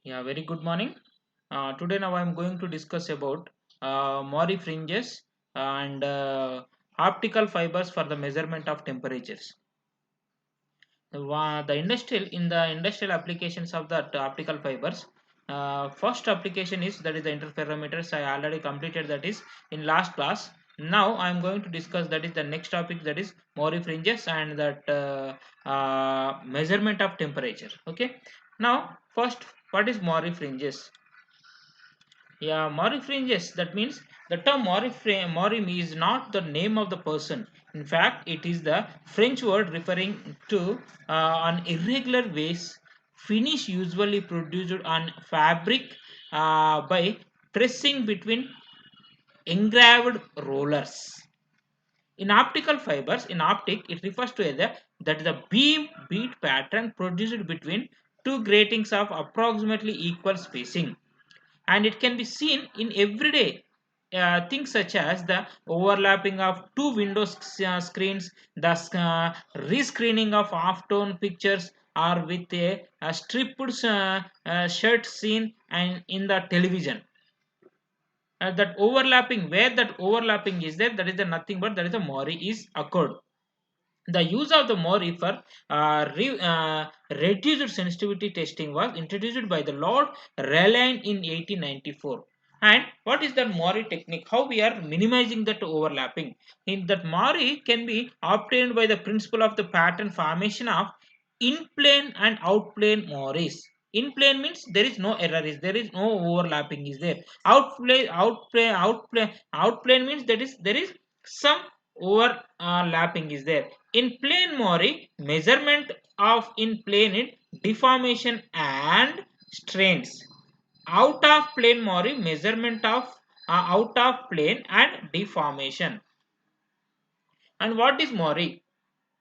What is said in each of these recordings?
Yeah, very good morning. Today now I'm going to discuss about Mori fringes and optical fibers for the measurement of temperatures. The industrial in the industrial applications of the optical fibers. First application is that is the interferometers. I already completed that is in last class. Now I'm going to discuss that is the next topic, that is Mori fringes and that measurement of temperature. Okay. Now first, what is Mori fringes? Yeah, Mori fringes. That means the term Mori is not the name of the person. In fact, it is the French word referring to an irregular vase finish usually produced on fabric by pressing between engraved rollers. In optical fibers, in optic, it refers to either that the beam beat pattern produced between two gratings of approximately equal spacing, and it can be seen in everyday things such as the overlapping of two window screens, the rescreening of off-tone pictures, or with a stripped shirt scene and in the television. That overlapping, where that overlapping is there, that is the nothing but that is the Mori is occurred. The use of the Mori for reduced sensitivity testing was introduced by the Lord Rayleigh in 1894. And what is that Mori technique? How we are minimizing that overlapping? In that Mori can be obtained by the principle of the pattern formation of in plane and out plane Moris. In plane means there is no error, is there is no overlapping is there. Out plane means that is there is some overlapping is there. In plane Mori, measurement of in plane in deformation and strains. Out of plane Mori, measurement of out of plane and deformation. And what is Mori?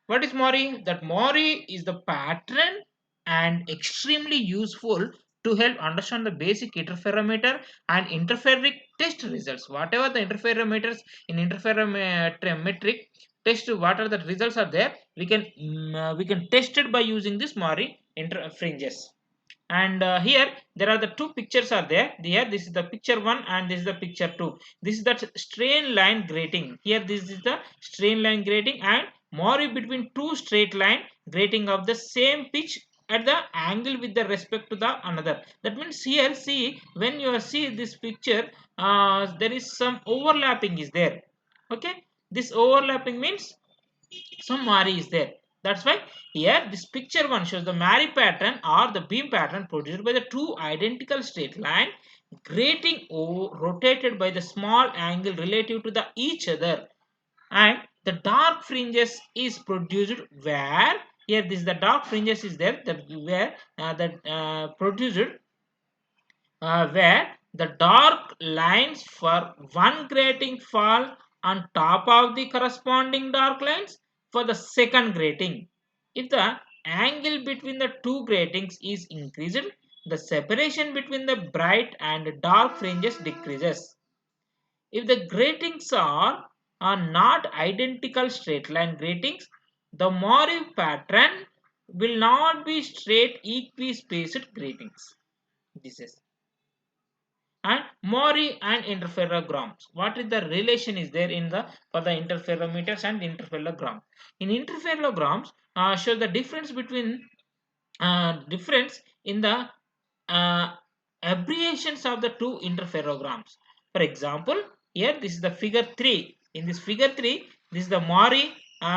What is Mori? That Mori is the pattern and extremely useful to help understand the basic interferometer and interferometric test results. Whatever the interferometers in interferometric test, what are the results are there, we can test it by using this Mori fringes. And here there are the two pictures are there. Here this is the picture 1 and this is the picture 2. This is that strain line grating. Here this is the strain line grating and Mori between two straight line grating of the same pitch at the angle with the respect to the another. That means here see, when you see this picture, there is some overlapping is there. Okay, this overlapping means some Mari is there. That's why here this picture 1 shows the Mari pattern or the beam pattern produced by the two identical straight line grating rotated by the small angle relative to the each other, and the dark fringes is produced where, here this the dark fringes is there, that where that produced where the dark lines for one grating fall on top of the corresponding dark lines for the second grating. If the angle between the two gratings is increased, the separation between the bright and dark fringes decreases. If the gratings are not identical straight line gratings, the Mori pattern will not be straight equispaced gratings. This is. And Mori and interferograms. What is the relation is there in the for the interferometers and interferogram? In interferograms, show the difference between difference in the uh, abbreviations of the two interferograms. For example, here this is the figure 3. In this figure 3, this is the Mori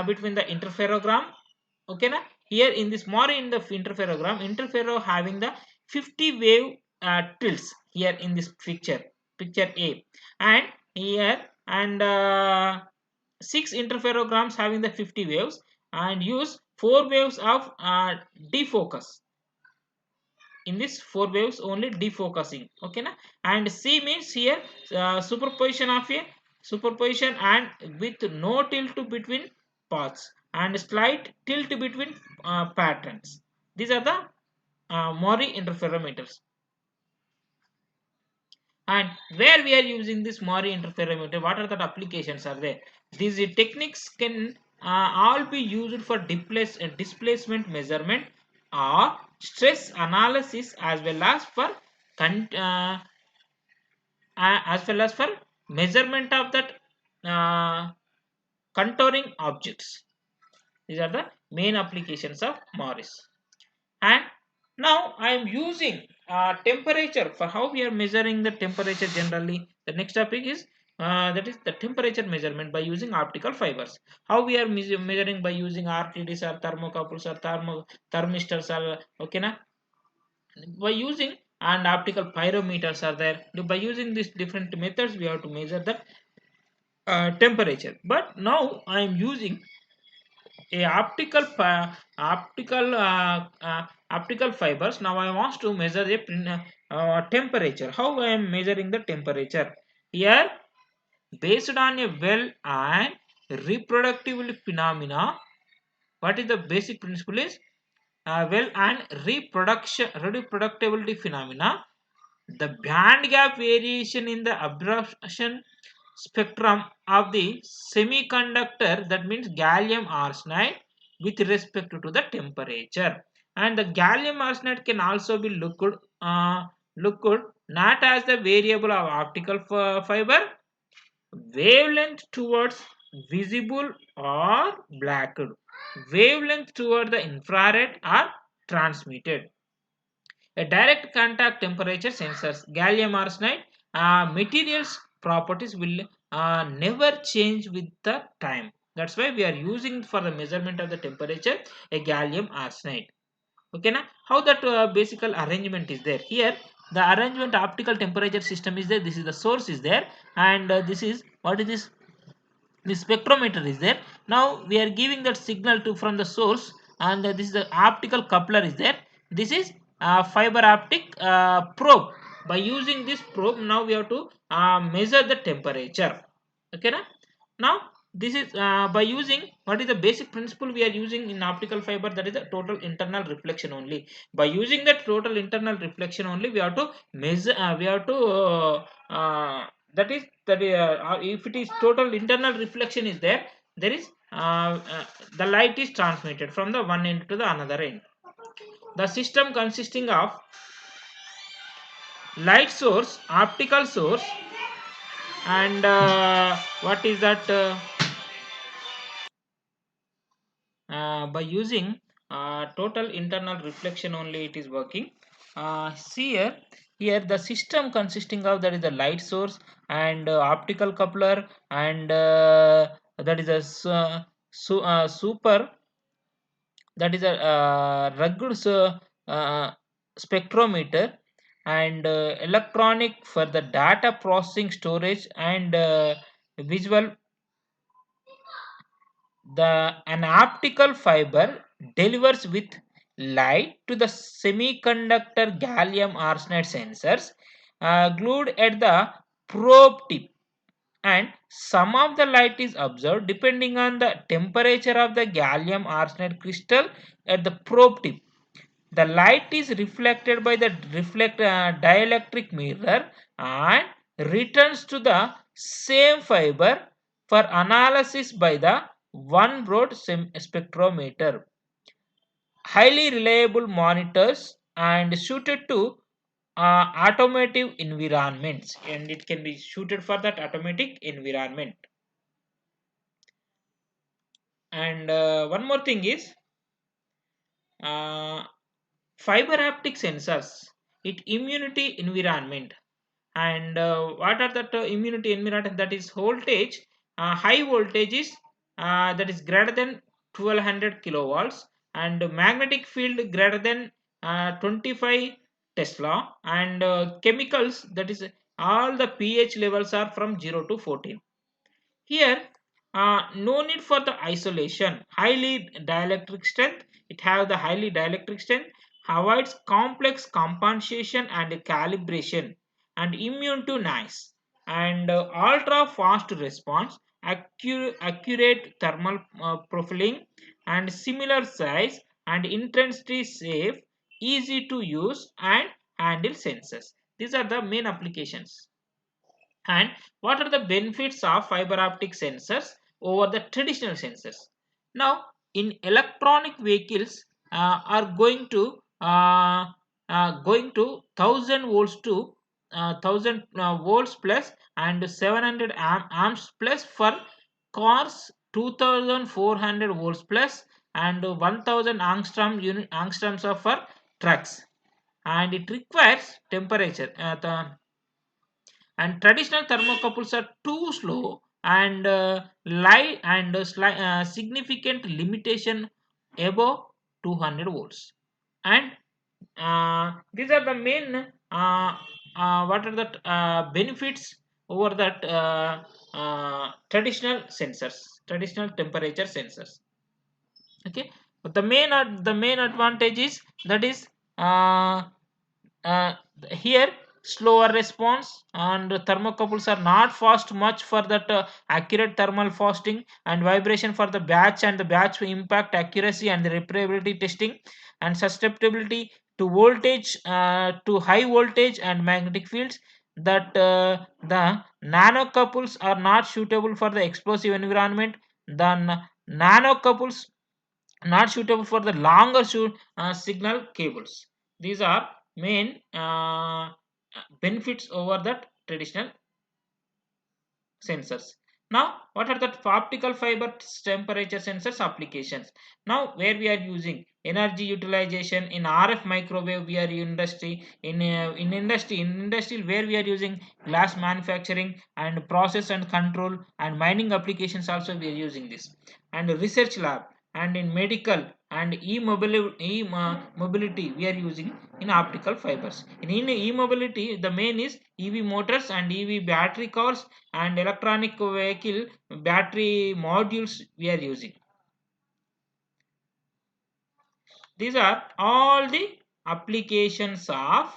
between the interferogram. Okay, na? Here in this Mori in the interferogram, interfero having the 50 wave tilts here in this picture, picture A, and here and 6 interferograms having the 50 waves and use 4 waves of defocus. In this 4 waves only defocusing. Okay na? And C means here superposition of a superposition and with no tilt between paths and slight tilt between patterns. These are the Mori interferometers. And where we are using this Mori interferometer, what are the applications are there? These techniques can all be used for displacement measurement or stress analysis con- uh, as well as for measurement of that uh, contouring objects. These are the main applications of Morris. And now I am using temperature for how we are measuring the temperature generally. The next topic is that is the temperature measurement by using optical fibers. How we are measuring by using RTDs or thermocouples or thermistors or okay na, by using and optical pyrometers are there. By using these different methods we have to measure the temperature. But now I am using a optical fibers. Now I want to measure the temperature. How I am measuring the temperature here? Based on a well and reproductive phenomena. What is the basic principle is well and reproductibility phenomena. The band gap variation in the absorption spectrum of the semiconductor, that means gallium arsenide, with respect to the temperature. And the gallium arsenide can also be looked not as the variable of optical fiber wavelength towards visible or blacked, wavelength toward the infrared are transmitted. A direct contact temperature sensors, gallium arsenide materials properties will never change with the time. That's why we are using for the measurement of the temperature a gallium arsenide. Okay, now how that basic arrangement is there here. The arrangement optical temperature system is there. This is the source is there, and this is what is this? The spectrometer is there. Now we are giving that signal to from the source, and this is the optical coupler is there. This is fiber optic probe. By using this probe, now we have to measure the temperature. Okay, now this is by using what is the basic principle we are using in optical fiber, that is the total internal reflection only. By using that total internal reflection only, we have to measure we have to if it is total internal reflection is there, there is the light is transmitted from the one end to the another end. The system consisting of light source, optical source, and what is that by using total internal reflection only it is working. Here the system consisting of, that is the light source and optical coupler, and that is a super, that is a rugged spectrometer, and electronic for the data processing, storage, and visual. An optical fiber delivers with light to the semiconductor gallium arsenide sensors glued at the probe tip, and some of the light is observed depending on the temperature of the gallium arsenide crystal at the probe tip. The light is reflected by the dielectric mirror and returns to the same fiber for analysis by the one broad spectrometer. Highly reliable monitors and suited to automotive environments, and it can be suited for that automatic environment. And one more thing is uh, fiber optic sensors, it immunity environment. And what are that immunity environment? That is voltage, high voltage is that is greater than 1200 kilovolts, and magnetic field greater than 25 tesla, and chemicals, that is all the pH levels are from 0 to 14. Here, no need for the isolation. Highly dielectric strength. It have the highly dielectric strength. Avoids complex compensation and calibration, and immune to noise, and ultra fast response. Accurate thermal profiling, and similar size and intensity, safe, easy to use and handle sensors. These are the main applications. And what are the benefits of fiber optic sensors over the traditional sensors? Now, in electronic vehicles are going to going to 1000 volts to 1000 volts plus and 700 amps plus for cars, 2400 volts plus and 1000 angstroms of for trucks. And it requires temperature and traditional thermocouples are too slow and lie and significant limitation above 200 volts. And these are the main what are the benefits over that traditional temperature sensors. Okay, but the main advantage is that is uh, uh, here slower response and thermocouples are not fast much for that accurate thermal fasting and vibration for the batch and the batch impact accuracy and the repairability testing and susceptibility to voltage to high voltage and magnetic fields that the nanocouples are not suitable for the explosive environment. The nanocouples not suitable for the longer signal cables. These are main benefits over that traditional sensors. Now, what are the optical fiber temperature sensors applications? Now, where we are using energy utilization in RF microwave, we are industry in industry where we are using glass manufacturing and process and control and mining applications. Also, we are using this and research lab and in medical and e-mobility we are using in optical fibers. In e-mobility, the main is EV motors and EV battery cars and electronic vehicle battery modules we are using. These are all the applications of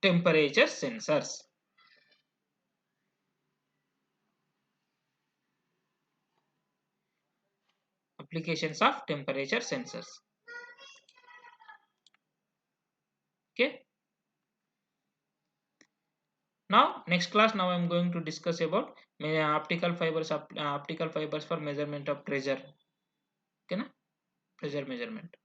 temperature sensors. Applications of temperature sensors. Okay. Now, next class. Now, I am going to discuss about optical fibers for measurement of pressure. Okay, na? Pressure measurement.